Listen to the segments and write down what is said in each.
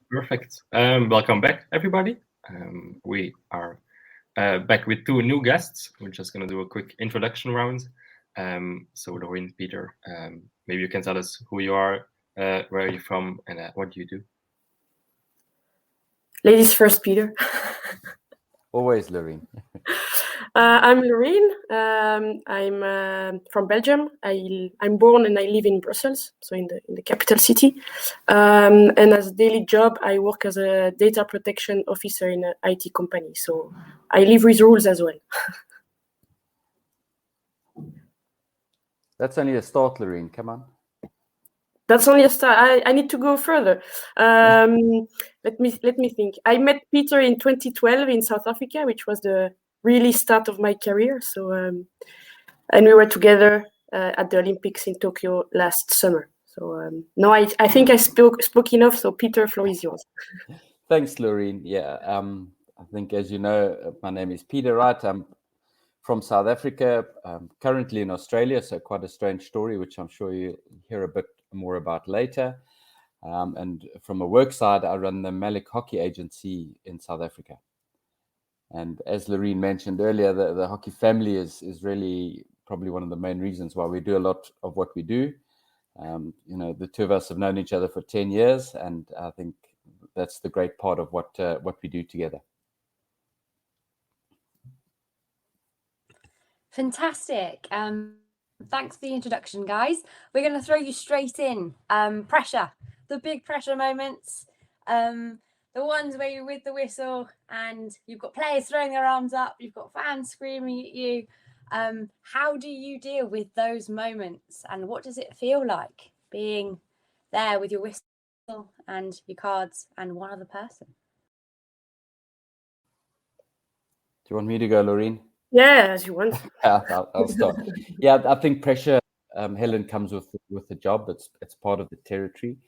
Perfect. Welcome back, everybody. We are back with two new guests. We're just going to do a quick introduction round. So, Lauren, Peter, maybe you can tell us who you are, where are you from, and what do you do? Ladies first, Peter. Always, Lorraine. I'm Lorraine. I'm from Belgium. I'm born and I live in Brussels, so in the capital city. And as a daily job, I work as a data protection officer in an IT company. So I live with rules as well. That's only a start, Lorraine. Come on. That's only a start. I need to go further. Let me think. I met Peter in 2012 in South Africa, which was the really start of my career. So, and we were together at the Olympics in Tokyo last summer. So no, I think I spoke enough. So Peter, floor is yours. Thanks, Lorraine. Yeah, I think as you know, my name is Peter Wright. I'm from South Africa, currently in Australia, so quite a strange story, which I'm sure you'll hear a bit more about later. And from a work side, I run the Malik Hockey Agency in South Africa. And as Lorraine mentioned earlier, the hockey family is really probably one of the main reasons why we do a lot of what we do. The two of us have known each other for 10 years, and I think that's the great part of what we do together. Fantastic. Thanks for the introduction, guys. We're going to throw you straight in. Pressure, the big pressure moments, the ones where you're with the whistle and you've got players throwing their arms up, you've got fans screaming at you. How do you deal with those moments, and what does it feel like being there with your whistle and your cards and one other person? Do you want me to go, Lorraine? Yeah, as you want. I'll start. Yeah, I think pressure, Helen, comes with the job. It's part of the territory,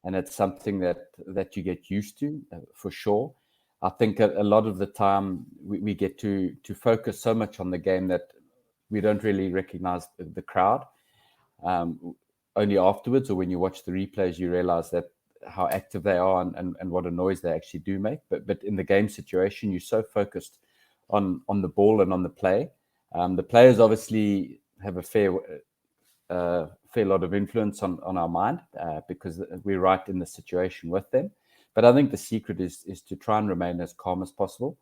and it's something that you get used to for sure. I think a lot of the time we get to focus so much on the game that we don't really recognize the crowd. Only afterwards, or when you watch the replays, you realize that how active they are and what a noise they actually do make. But in the game situation, you're so focused on the ball and on the play. The players obviously have a fair lot of influence on our mind because we're right in the situation with them. But I think the secret is to try and remain as calm as possible,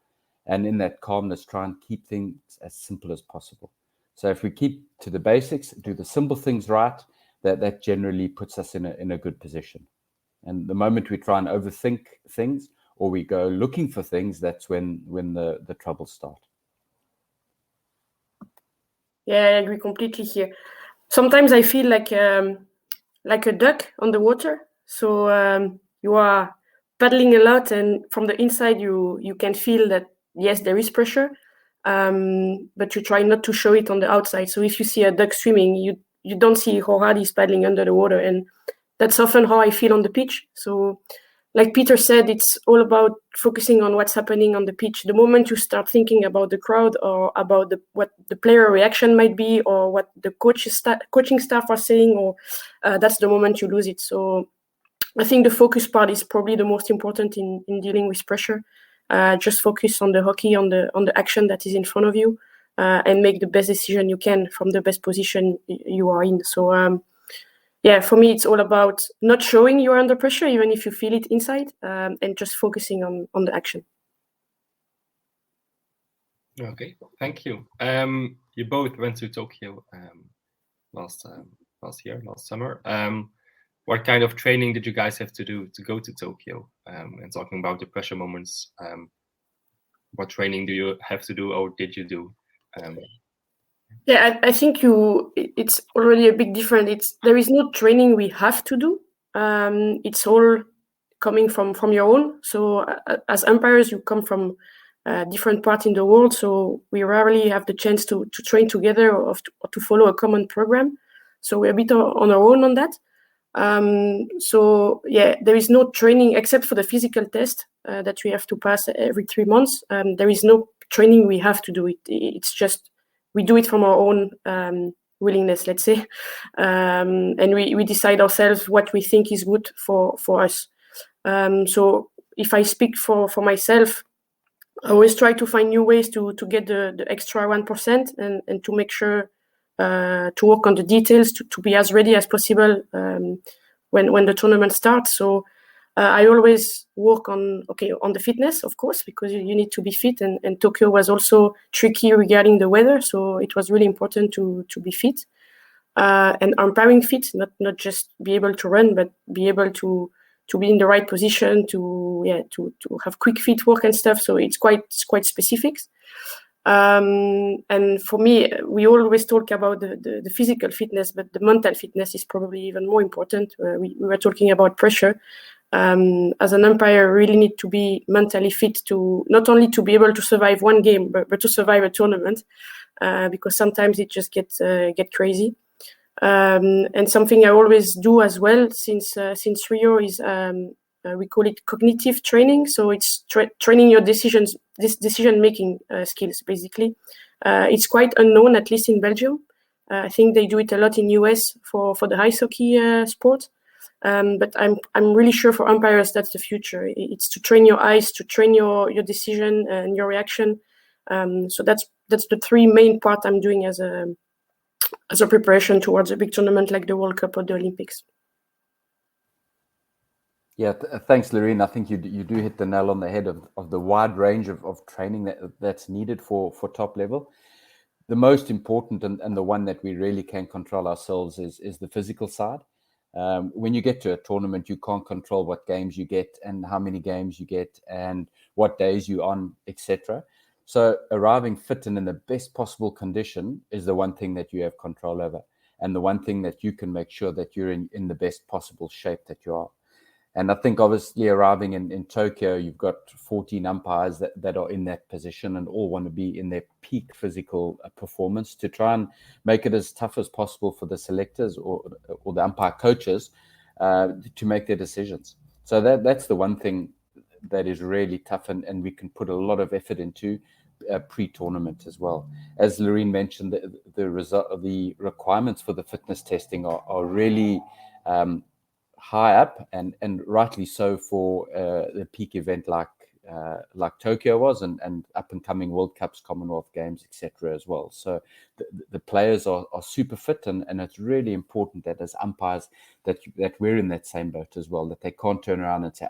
and in that calmness, try and keep things as simple as possible. So if we keep to the basics, do the simple things right, that generally puts us in a good position. And the moment we try and overthink things, or we go looking for things, that's when the troubles start. Yeah, I agree completely here. Sometimes I feel like a duck on the water. So you are paddling a lot, and from the inside you can feel that yes, there is pressure, but you try not to show it on the outside. So if you see a duck swimming, you don't see how hard he's paddling under the water, and that's often how I feel on the pitch. So like Peter said, it's all about focusing on what's happening on the pitch. The moment you start thinking about the crowd or about what the player reaction might be or what the coaching staff are saying, or that's the moment you lose it. So I think the focus part is probably the most important in dealing with pressure. Just focus on the hockey, on the action that is in front of you, and make the best decision you can from the best position you are in. So yeah, for me, it's all about not showing you're under pressure, even if you feel it inside, and just focusing on the action. Okay, thank you. You both went to Tokyo last summer. What kind of training did you guys have to do to go to Tokyo? And talking about the pressure moments, what training do you have to do, or did you do? Yeah, I think it's already a big difference. There is no training we have to do. It's all coming from your own. So as umpires, you come from different parts in the world. So we rarely have the chance to train together or to follow a common program. So we're a bit on our own on that. So yeah, there is no training except for the physical test that we have to pass every 3 months. There is no training we have to do. It's just we do it from our own willingness, let's say, and we decide ourselves what we think is good for us. So if I speak for myself, I always try to find new ways to get the extra 1% and to make sure to work on the details to be as ready as possible when the tournament starts. So I always work on the fitness, of course, because you need to be fit, and Tokyo was also tricky regarding the weather, so it was really important to be fit and umpiring fit, not just be able to run, but be able to be in the right position to have quick feet work and stuff. So it's quite specific. And for me, we always talk about the physical fitness, but the mental fitness is probably even more important. We were talking about pressure. As an umpire, really need to be mentally fit to not only to be able to survive one game, but to survive a tournament, because sometimes it just get crazy. And something I always do as well since Rio is we call it cognitive training. So it's training your decision making skills. Basically, it's quite unknown, at least in Belgium. I think they do it a lot in US for the ice hockey sport. But I'm really sure for umpires that's the future. It's to train your eyes, to train your decision and your reaction. So that's the three main part I'm doing as a preparation towards a big tournament like the World Cup or the Olympics. Yeah, thanks, Lorraine. I think you do hit the nail on the head of the wide range of training that's needed for top level. The most important and the one that we really can control ourselves is the physical side. When you get to a tournament, you can't control what games you get and how many games you get and what days you're on, etc. So arriving fit and in the best possible condition is the one thing that you have control over, and the one thing that you can make sure that you're in the best possible shape that you are. And I think obviously arriving in Tokyo, you've got 14 umpires that are in that position and all want to be in their peak physical performance to try and make it as tough as possible for the selectors or the umpire coaches to make their decisions. So that's the one thing that is really tough, and we can put a lot of effort into pre-tournament as well. As Lorraine mentioned, the requirements for the fitness testing are really high up, and rightly so for the peak event like Tokyo was, and up and coming World Cups, Commonwealth Games, etc. as well. So the players are super fit, and it's really important that as umpires that we're in that same boat as well, that they can't turn around and say,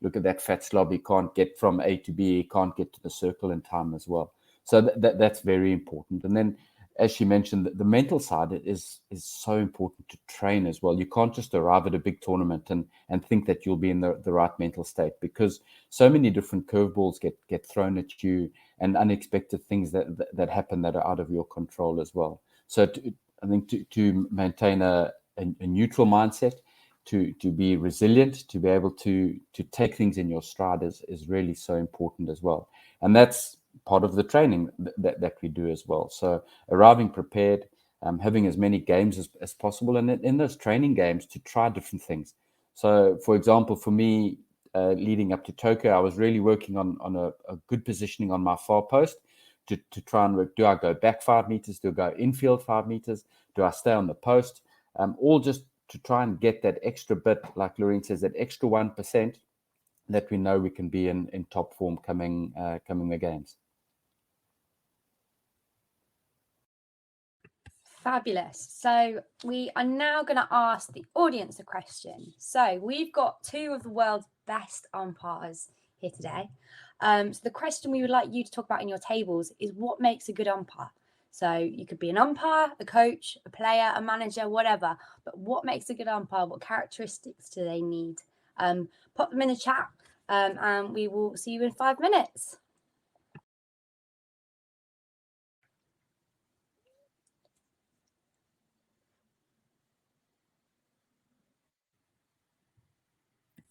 look at that fat slob, he can't get from A to B, he can't get to the circle in time as well. So that's very important. And then, as she mentioned, the mental side is so important to train as well. You can't just arrive at a big tournament and think that you'll be in the right mental state, because so many different curveballs get thrown at you and unexpected things that happen that are out of your control as well. So I think to maintain a neutral mindset, to be resilient, to be able to take things in your stride is really so important as well. And that's part of the training that we do as well. So arriving prepared, having as many games as possible, and in those training games to try different things. So, for example, for me, leading up to Tokyo, I was really working on a good positioning on my far post to try and work. Do I go back 5 meters? Do I go infield 5 meters? Do I stay on the post? All just to try and get that extra bit, like Lorraine says, that extra 1% that we know we can be in top form coming the games. Fabulous. So we are now going to ask the audience a question. So we've got two of the world's best umpires here today. So the question we would like you to talk about in your tables is what makes a good umpire. So you could be an umpire, a coach, a player, a manager, whatever. But what makes a good umpire? What characteristics do they need? Pop them in the chat, and we will see you in 5 minutes.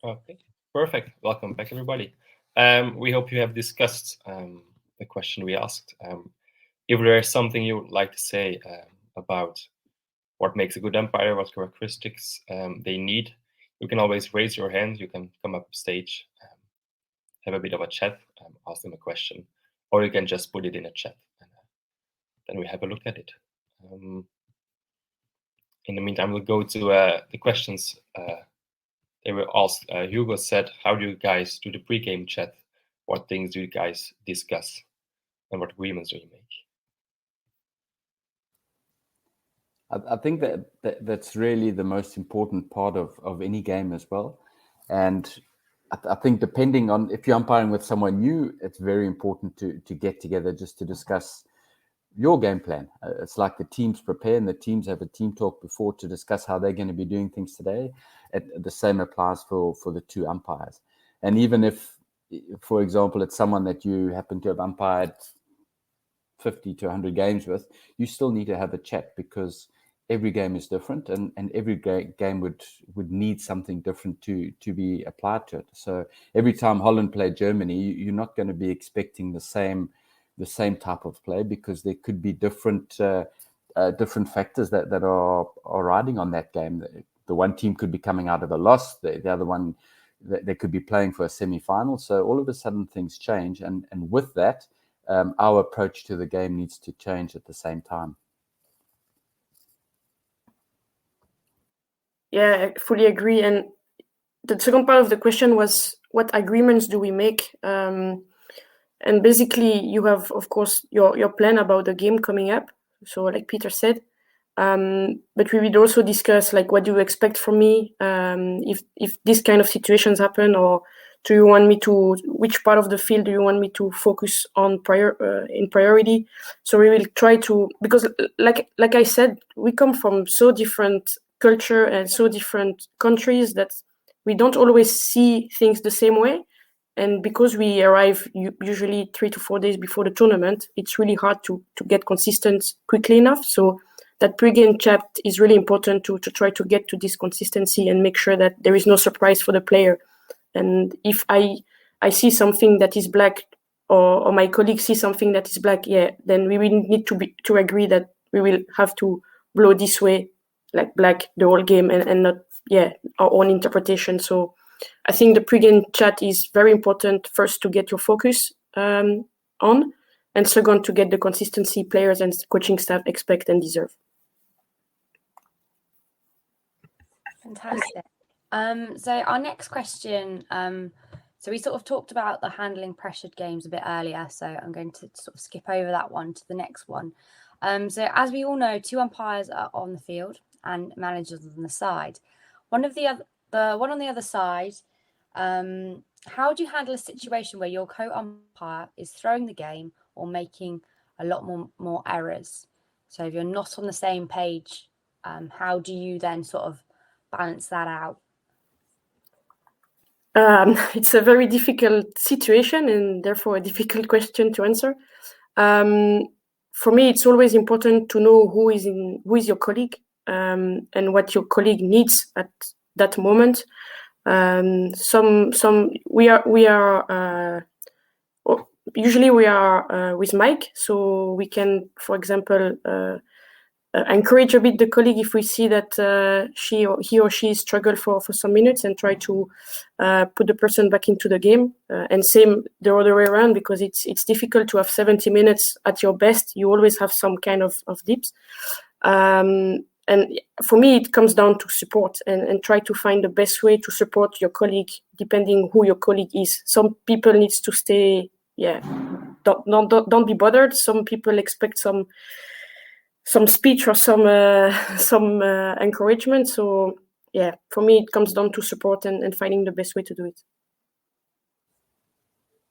Okay, perfect. Welcome back, everybody. We hope you have discussed the question we asked. If there is something you would like to say about what makes a good umpire, what characteristics they need, you can always raise your hand. You can come up stage, have a bit of a chat, ask them a question, or you can just put it in a chat, and then we have a look at it. In the meantime, we'll go to the questions they were asked. Hugo said, "How do you guys do the pre-game chat? What things do you guys discuss, and what agreements do you make?" I think that's really the most important part of any game as well. And I think depending on if you're umpiring with someone new, it's very important to get together just to discuss your game plan. It's like the teams prepare and the teams have a team talk before to discuss how they're going to be doing things today. The same applies for the two umpires. And even if, for example, it's someone that you happen to have umpired 50 to 100 games with, you still need to have a chat because every game is different and every game would need something different to be applied to it. So every time Holland play Germany, you're not going to be expecting the same type of play because there could be different factors that are riding on that game. The one team could be coming out of a loss, the other one they could be playing for a semi-final. So all of a sudden things change, and with that, our approach to the game needs to change at the same time. Yeah, I fully agree. And the second part of the question was, what agreements do we make? And basically, you have, of course, your plan about the game coming up. So, like Peter said, but we would also discuss like, what do you expect from me if this kind of situations happen, or do you want me to, which part of the field do you want me to focus on in priority? So we will try to, because like I said, we come from so different culture and so different countries that we don't always see things the same way. And because we arrive usually 3 to 4 days before the tournament, it's really hard to get consistent quickly enough. So that pre-game chat is really important to try to get to this consistency and make sure that there is no surprise for the player. And if I see something that is black, or my colleague see something that is black, then we will need to agree that we will have to blow this way, like black, the whole game, and not our own interpretation. So I think the pre-game chat is very important, first to get your focus on, and second to get the consistency players and coaching staff expect and deserve. Fantastic. So our next question, so we sort of talked about the handling pressured games a bit earlier, so I'm going to sort of skip over that one to the next one. So as we all know, 2 umpires are on the field and managers on the side. The one on the other side, how do you handle a situation where your co-umpire is throwing the game or making a lot more errors? So if you're not on the same page, how do you then sort of balance that out? It's a very difficult situation and therefore a difficult question to answer. For me, it's always important to know who is your colleague, and what your colleague needs at that moment. Usually we are with Mike, so we can, for example, encourage a bit the colleague if we see that he or she struggle for some minutes, and try to put the person back into the game. And same the other way around, because it's difficult to have 70 minutes at your best. You always have some kind of dips. And for me, it comes down to support and try to find the best way to support your colleague, depending who your colleague is. Some people needs to stay, don't be bothered. Some people expect some speech or some encouragement. So for me, it comes down to support and finding the best way to do it.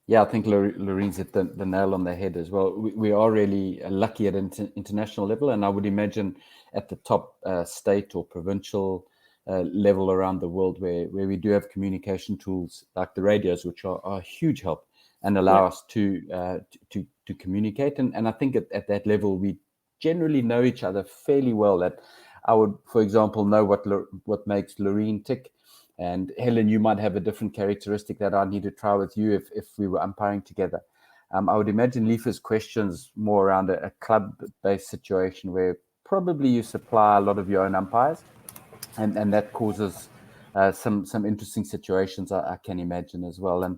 Yeah, I think Lorraine's hit the nail on the head as well. We are really lucky at international level, and I would imagine at the top state or provincial level around the world, where we do have communication tools like the radios, which are a huge help and allow us to communicate. And I think at that level, we generally know each other fairly well. That I would, for example, know what makes Lorraine tick. And Helen, you might have a different characteristic that I need to try with you if we were umpiring together. I would imagine Leafa's questions more around a club-based situation where probably you supply a lot of your own umpires, and that causes some interesting situations I can imagine as well. And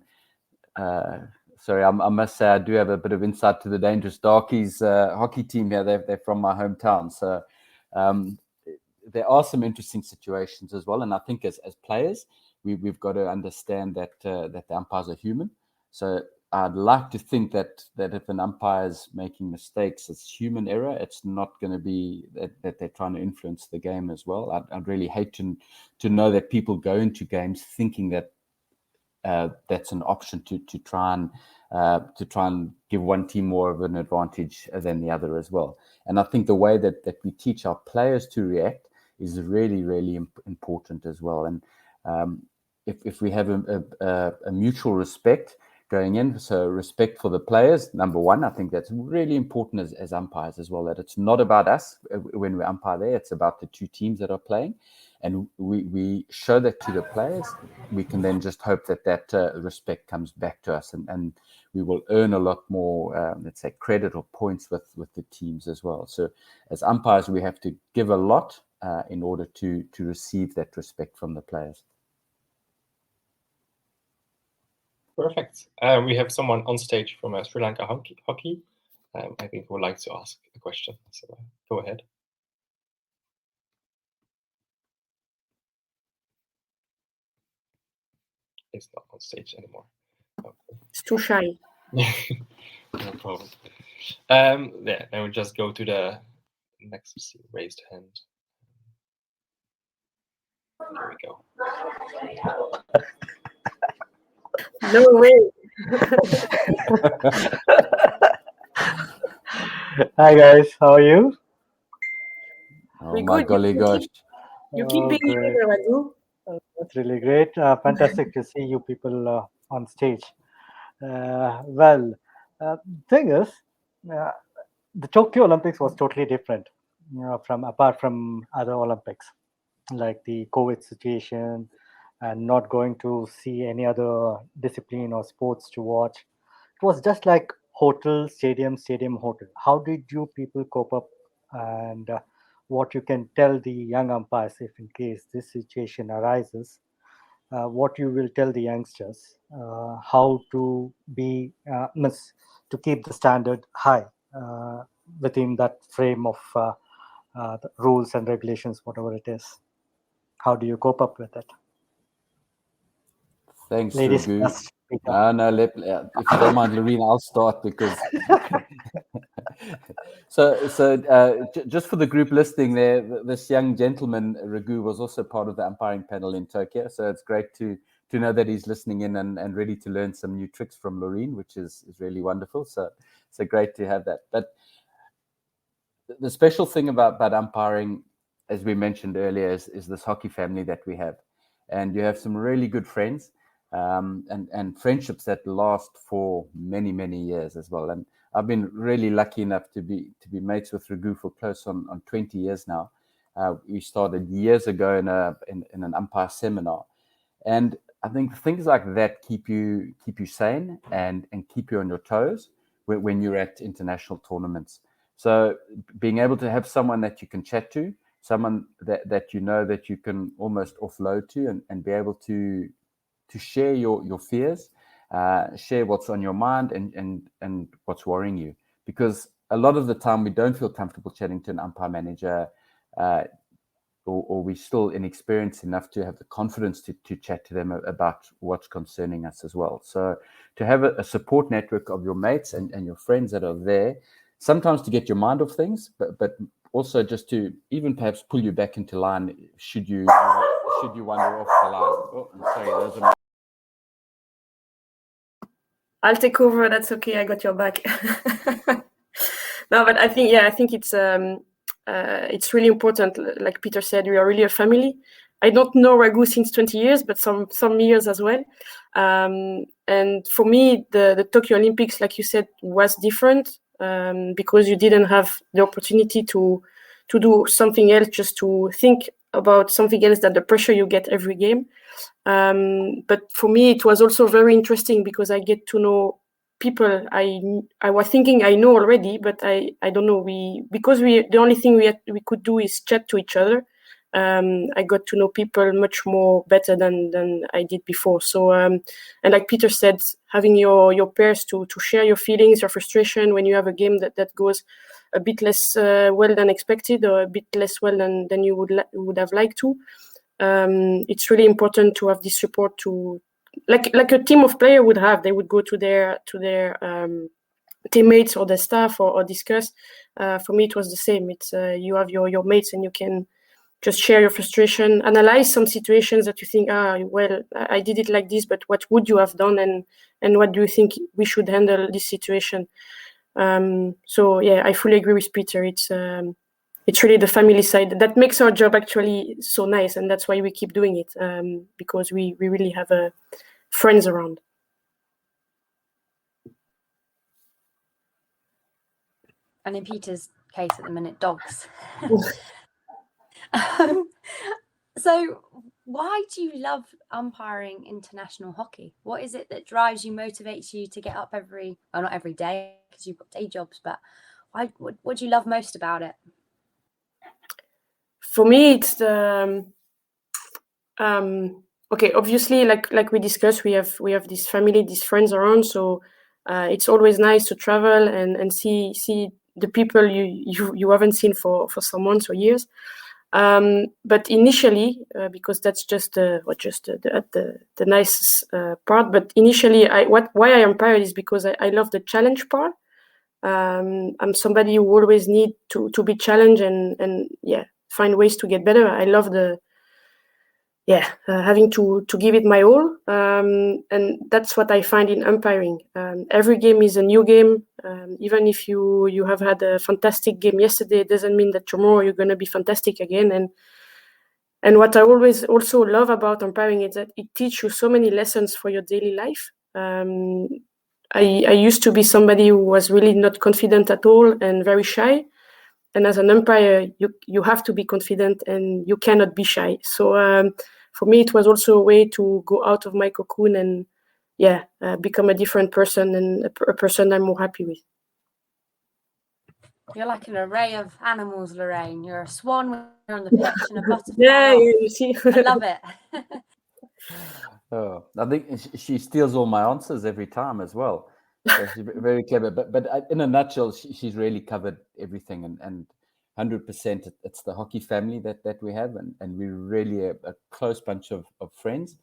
sorry, I must say I do have a bit of insight to the Dangerous Darkies hockey team here. They're from my hometown, so there are some interesting situations as well. And I think as players, we've got to understand that that the umpires are human. So I'd like to think that if an umpire is making mistakes, it's human error. It's not going to be that they're trying to influence the game as well. I'd really hate to know that people go into games thinking that that's an option to try and give one team more of an advantage than the other as well. And I think the way that we teach our players to react is really, really important as well. And if we have a mutual respect going in, so respect for the players, number one, I think that's really important as umpires as well, that it's not about us when we umpire there, it's about the two teams that are playing. And we show that to the players. We can then just hope that respect comes back to us, and we will earn a lot more, let's say, credit or points with the teams as well. So as umpires, we have to give a lot in order to receive that respect from the players. Perfect. We have someone on stage from Sri Lanka Hockey. I think would like to ask a question. So go ahead. It's not on stage anymore. Okay. It's too shy. No problem. Yeah, then we just go to the next raised hand. There we go. No way. Hi guys, how are you? Oh We're my good. golly gosh. You keep being great. here, Radu. That's really great. Fantastic to see you people on stage. Well, thing is, the Tokyo Olympics was totally different, apart from other Olympics, like the COVID situation and not going to see any other discipline or sports to watch. It was just like hotel, stadium, hotel. How did you people cope up, and what you can tell the young umpires if in case this situation arises? What you will tell the youngsters, how to be to keep the standard high within that frame of the rules and regulations, whatever it is. How do you cope up with it? Thanks, Ladies Raghu. first, Peter. No, if you don't mind, Loreen, I'll start because. So just for the group listening there, this young gentleman, Raghu, was also part of the umpiring panel in Tokyo. So it's great to know that he's listening in and ready to learn some new tricks from Loreen, which is really wonderful. So great to have that. But the special thing about umpiring, as we mentioned earlier, is this hockey family that we have. And you have some really good friends. And friendships that last for many, many years as well. And I've been really lucky enough to be mates with Raghu for close on 20 years now. We started years ago in an umpire seminar, and I think things like that keep you sane and keep you on your toes when you're at international tournaments. So being able to have someone that you can chat to, someone that you know that you can almost offload to, and be able to share your fears, share what's on your mind and what's worrying you. Because a lot of the time we don't feel comfortable chatting to an umpire manager, or we're still inexperienced enough to have the confidence to chat to them about what's concerning us as well. So to have a support network of your mates and your friends that are there, sometimes to get your mind off things, but also just to even perhaps pull you back into line should you wander off the line. Oh, I'm sorry, there's a... I'll take over. That's okay. I got your back. No, but I think it's really important. Like Peter said, we are really a family. I don't know Raghu since 20 years, but some years as well. And for me, the Tokyo Olympics, like you said, was different because you didn't have the opportunity to do something else, just to think about something else than the pressure you get every game. But for me, it was also very interesting because I get to know people I was thinking I know already, but I don't know. The only thing we could do is chat to each other. I got to know people much more better than I did before. So and like Peter said, having your peers to share your feelings, your frustration when you have a game that goes a bit less well than expected, or a bit less well than you would have liked to. it's really important to have this support to like a team of players would have. They would go to their teammates or their staff or discuss. For me, it was the same. It's you have your mates and you can just share your frustration, analyze some situations that you think, well, I did it like this, but what would you have done, and what do you think we should handle this situation? So yeah, I fully agree with Peter. It's really the family side that makes our job actually so nice, and that's why we keep doing it, because we really have friends around. And in Peter's case at the minute, dogs. So why do you love umpiring international hockey? What is it that drives you, motivates you to get up not every day because you've got day jobs, but what do you love most about it? For me, it's the okay. Obviously, like we discussed, we have this family, these friends around, so it's always nice to travel and see the people you haven't seen for some months or years. But initially, because that's just the nicest part. But initially, why I umpire is because I love the challenge part. I'm somebody who always need to be challenged and find ways to get better. I love having to give it my all, and that's what I find in umpiring. Every game is a new game. Even if you have had a fantastic game yesterday, it doesn't mean that tomorrow you're going to be fantastic again. And what I always also love about umpiring is that it teaches you so many lessons for your daily life. I used to be somebody who was really not confident at all and very shy. And as an umpire, you have to be confident and you cannot be shy. So for me, it was also a way to go out of my cocoon and become a different person and a person I'm more happy with. You're like an array of animals, Lorraine. You're a swan when you're on the pitch and a butterfly. Yeah, you see. I love it. Oh, I think she steals all my answers every time as well. So she's very clever. But in a nutshell, she's really covered everything, and 100% it's the hockey family that we have, and we're really a close bunch of friends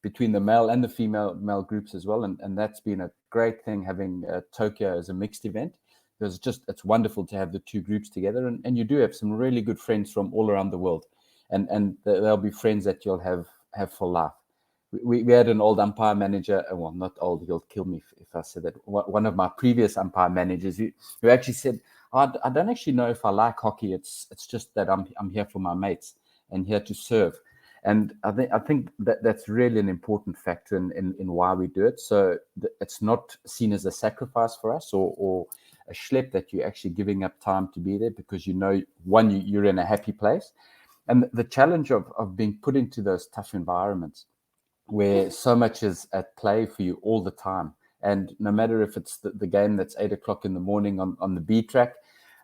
between the male and the female groups as well, and that's been a great thing having Tokyo as a mixed event, because it's wonderful to have the two groups together, and you do have some really good friends from all around the world, and they'll be friends that you'll have for life. We had an old umpire manager, well, not old, he'll kill me if I say that. One of my previous umpire managers who actually said, I don't actually know if I like hockey. It's just that I'm here for my mates and here to serve. And I think that's really an important factor in why we do it. So it's not seen as a sacrifice for us or a schlep that you're actually giving up time to be there, because you're in a happy place. And the challenge of being put into those tough environments where so much is at play for you all the time. And no matter if it's the game that's 8 o'clock in the morning on the B track,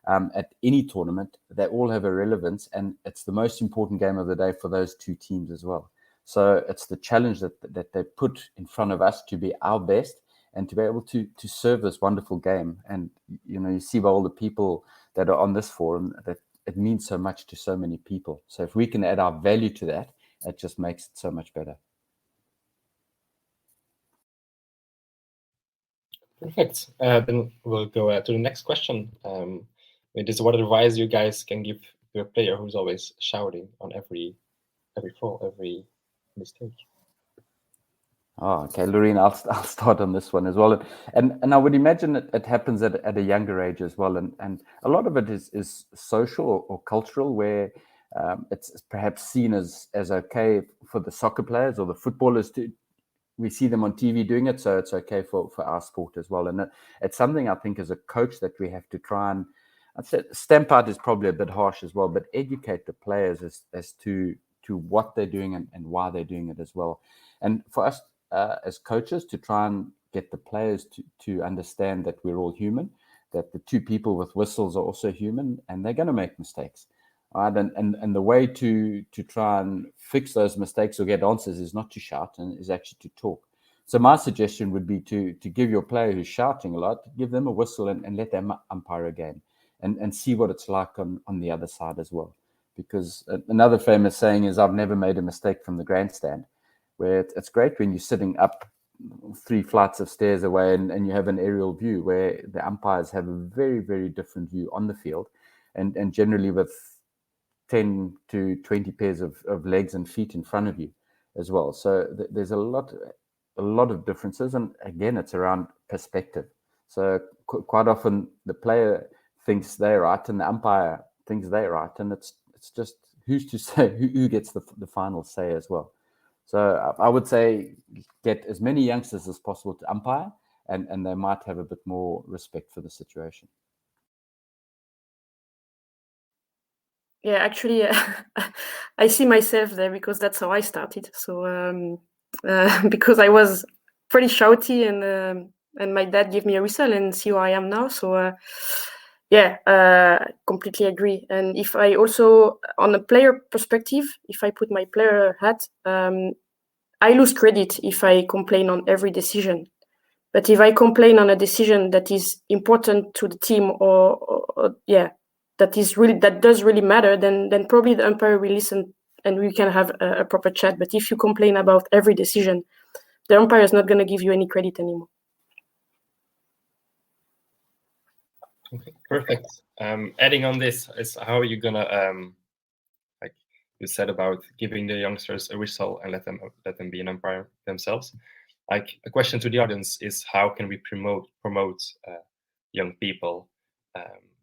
at any tournament, they all have a relevance, and it's the most important game of the day for those two teams as well. So it's the challenge that they put in front of us to be our best and to be able to serve this wonderful game. And you see by all the people that are on this forum that it means so much to so many people. So if we can add our value to that, it just makes it so much better. Perfect. Then we'll go to the next question. What advice you guys can give your player who's always shouting on every fall, every mistake? Oh, okay, Lorraine, I'll start on this one as well. And I would imagine it happens at a younger age as well. And a lot of it is social or cultural, where it's perhaps seen as okay for the soccer players or the footballers we see them on TV doing it, so it's okay for our sport as well. And it's something I think as a coach that we have to try and, I'd say stamp out is probably a bit harsh as well, but educate the players as to what they're doing and why they're doing it as well. And for us as coaches to try and get the players to understand that we're all human, that the two people with whistles are also human and they're going to make mistakes. Right? And the way to try and fix those mistakes or get answers is not to shout, and is actually to talk. So my suggestion would be to give your player who's shouting a lot, give them a whistle and let them umpire a game and see what it's like on the other side as well. because another famous saying is, "I've never made a mistake from the grandstand," where it's great when you're sitting up 3 flights of stairs away and you have an aerial view where the umpires have a very, very different view on the field, and generally with 10 to 20 pairs of legs and feet in front of you as well. So there's a lot of differences, and again, it's around perspective. So quite often the player thinks they're right and the umpire thinks they're right, and it's just who's to say who gets the final say as well. So I would say get as many youngsters as possible to umpire, and they might have a bit more respect for the situation. Yeah, actually, I see myself there because that's how I started. So because I was pretty shouty, and my dad gave me a whistle, and see where I am now. So completely agree. And if I also, on a player perspective, if I put my player hat, I lose credit if I complain on every decision. But if I complain on a decision that is important to the team, or that does really matter, then probably the umpire will listen and we can have a proper chat. But if you complain about every decision, the umpire is not going to give you any credit anymore. Okay, perfect. Adding on this is, how are you gonna like you said about giving the youngsters a whistle and let them be an umpire themselves? Like, a question to the audience is, how can we promote young people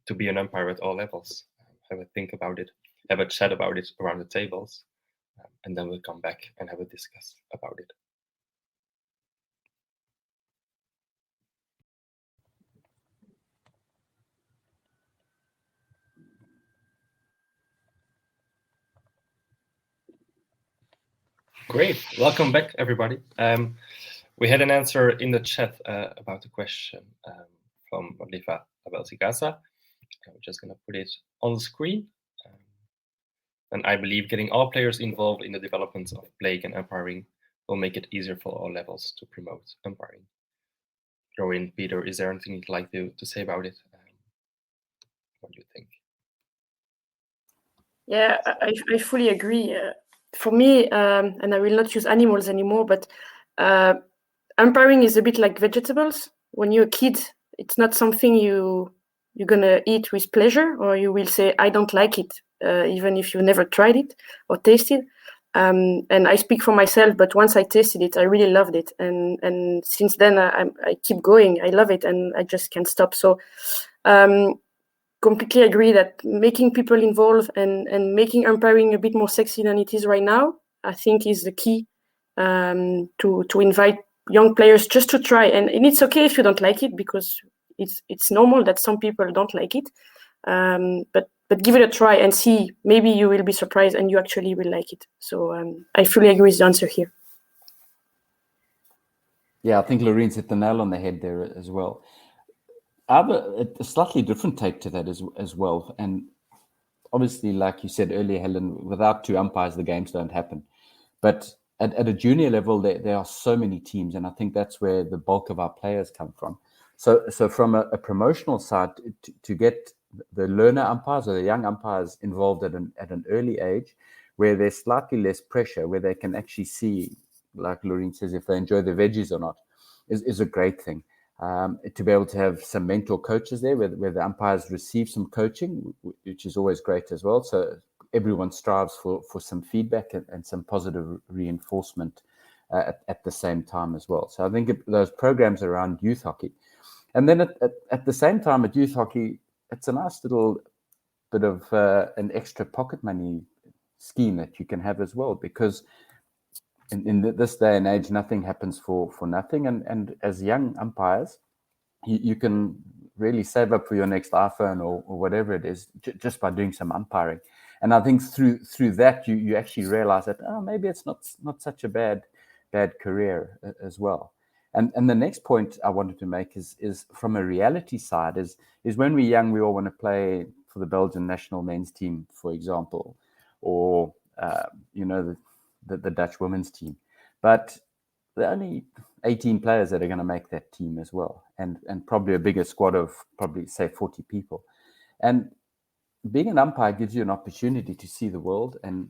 to be an umpire at all levels? Have a think about it, have a chat about it around the tables, and then we'll come back and have a discuss about it. Great, welcome back, everybody. We had an answer in the chat about the question from Oliva Abelsigasa. I'm just going to put it on the screen. And I believe getting all players involved in the development of play and umpiring will make it easier for all levels to promote umpiring. Throw in, Peter, is there anything you'd like to say about it? What do you think? Yeah, I fully agree. For me, and I will not use animals anymore, but umpiring is a bit like vegetables. When you're a kid, it's not something you're gonna eat with pleasure, or you will say, I don't like it, even if you never tried it or tasted. And I speak for myself, but once I tasted it, I really loved it. And since then, I keep going. I love it, and I just can't stop. So completely agree that making people involved and making umpiring a bit more sexy than it is right now, I think, is the key to invite young players just to try. And it's okay if you don't like it, because it's normal that some people don't like it. But give it a try and see. Maybe you will be surprised and you actually will like it. So I fully agree with the answer here. Yeah, I think Lorene's hit the nail on the head there as well. I have a slightly different take to that as well. And obviously, like you said earlier, Helen, without 2 umpires, the games don't happen. But at a junior level, there are so many teams, and I think that's where the bulk of our players come from. So from a promotional side, to get the learner umpires or the young umpires involved at an early age, where there's slightly less pressure, where they can actually see, like Lorene says, if they enjoy the veggies or not, is a great thing. To be able to have some mentor coaches there, where the umpires receive some coaching, which is always great as well. So everyone strives for some feedback and some positive reinforcement at the same time as well. So I think those programs around youth hockey. And then at the same time at youth hockey, it's a nice little bit of an extra pocket money scheme that you can have as well, because in this day and age, nothing happens for nothing. And as young umpires, you can really save up for your next iPhone or whatever it is just by doing some umpiring. And I think through that, you actually realize that, maybe it's not such a bad career as well. And the next point I wanted to make is from a reality side, is when we're young, we all want to play for the Belgian national men's team, for example, or the Dutch women's team. But there are only 18 players that are going to make that team as well, and probably a bigger squad of probably, say, 40 people. And being an umpire gives you an opportunity to see the world and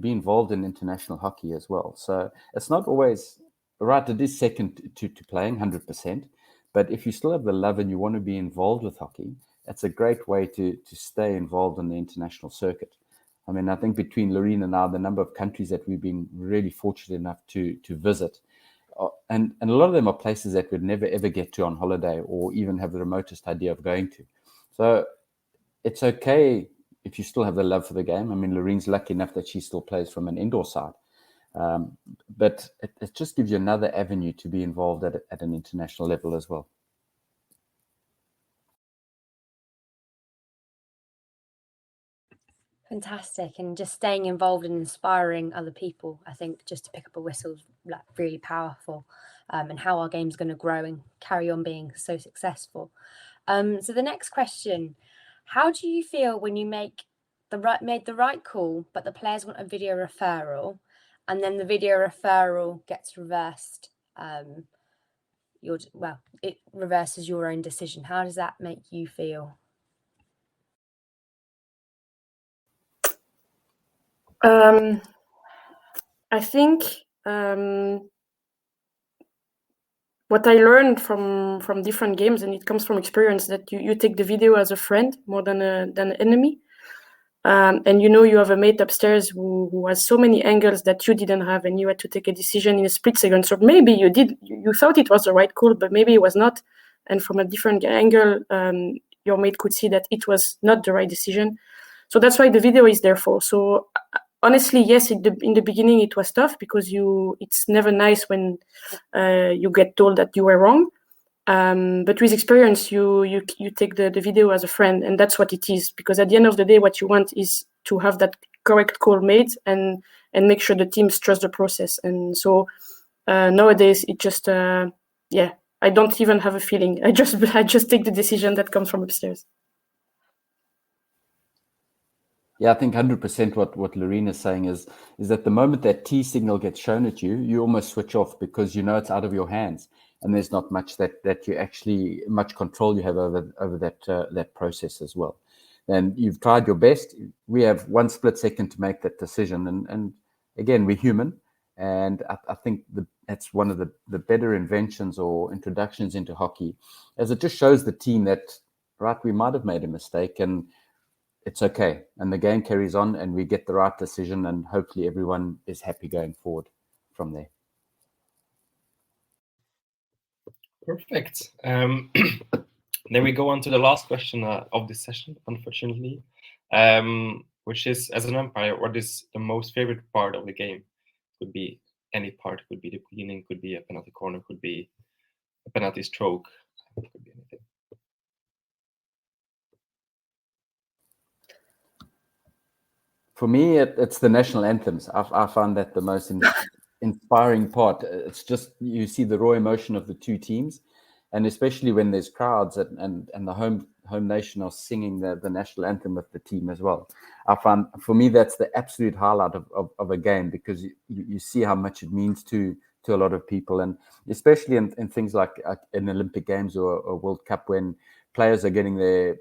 be involved in international hockey as well. So it's not always right. It is second to playing 100%, but if you still have the love and you want to be involved with hockey, it's a great way to stay involved in the international circuit. I mean, I think between Lorene and I, the number of countries that we've been really fortunate enough to visit, and a lot of them are places that we'd never ever get to on holiday or even have the remotest idea of going to. So it's okay if you still have the love for the game. I mean, Lorene's lucky enough that she still plays from an indoor side. But it just gives you another avenue to be involved at an international level as well. Fantastic. And just staying involved and inspiring other people, I think just to pick up a whistle is like really powerful, and how our game's going to grow and carry on being so successful. So the next question, how do you feel when you made the right call, but the players want a video referral, and then the video referral gets reversed? It reverses your own decision. How does that make you feel? I think what I learned from different games, and it comes from experience, that you take the video as a friend more than an enemy. And you have a mate upstairs who has so many angles that you didn't have, and you had to take a decision in a split second. So maybe you thought it was the right call, but maybe it was not. And from a different angle, your mate could see that it was not the right decision. So that's why the video is there for. So honestly, yes, in the beginning it was tough because it's never nice when you get told that you were wrong. But with experience, you take the video as a friend, and that's what it is. Because at the end of the day, what you want is to have that correct call made and make sure the teams trust the process. And so nowadays, it just I don't even have a feeling. I just take the decision that comes from upstairs. Yeah, I think 100% what Lorene is saying is that the moment that T signal gets shown at you, you almost switch off because you know it's out of your hands, and there's not much that you actually much control you have over that process as well. And you've tried your best. We have one split second to make that decision, and again, we're human, and I think that's one of the better inventions or introductions into hockey, as it just shows the team that we might have made a mistake and it's okay, and the game carries on, and we get the right decision, and hopefully everyone is happy going forward from there. Perfect. Then we go on to the last question of this session, unfortunately, which is, as an umpire, what is the most favorite part of the game? Could be any part. Could be the cleaning. Could be a penalty corner. Could be a penalty stroke. Could be anything. For me, it's the national anthems. I find that the most inspiring part. It's just you see the raw emotion of the two teams, and especially when there's crowds and the home nation are singing the national anthem with the team as well. I find, for me, that's the absolute highlight of a game, because you see how much it means to a lot of people, and especially in things like in Olympic Games or a World Cup, when players are getting their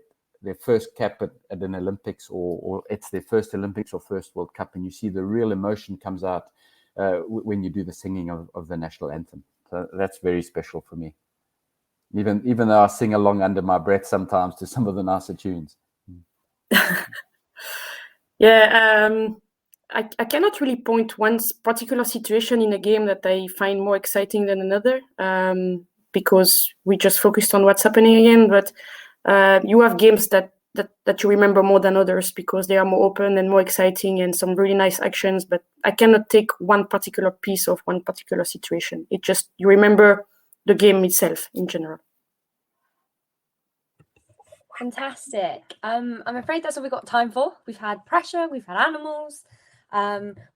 first cap at an Olympics, or it's their first Olympics or first World Cup, and you see the real emotion comes out when you do the singing of the national anthem. So that's very special for me. Even though I sing along under my breath sometimes to some of the nicer tunes. Yeah, I cannot really point one particular situation in a game that I find more exciting than another, because we just focused on what's happening again. But you have games that you remember more than others because they are more open and more exciting and some really nice actions. But I cannot take one particular piece of one particular situation. It just, you remember the game itself in general. Fantastic. I'm afraid that's all we've got time for. We've had pressure, we've had animals,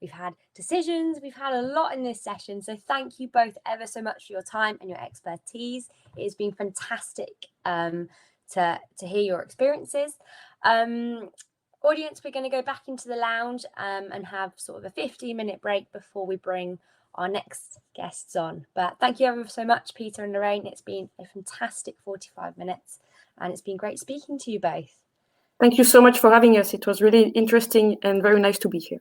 we've had decisions, we've had a lot in this session. So thank you both ever so much for your time and your expertise. It has been fantastic to hear your experiences. Audience, we're going to go back into the lounge and have sort of a 15-minute break before we bring our next guests on. But thank you ever so much, Peter and Lorene. It's been a fantastic 45 minutes. And it's been great speaking to you both. Thank you so much for having us. It was really interesting and very nice to be here.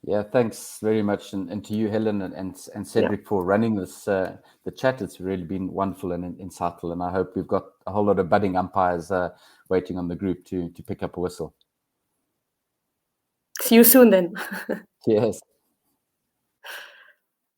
Yeah, thanks very much, and to you, Helen, and Cedric, for running this the chat. It's really been wonderful and insightful, and I hope we've got a whole lot of budding umpires waiting on the group to pick up a whistle. See you soon then. Cheers.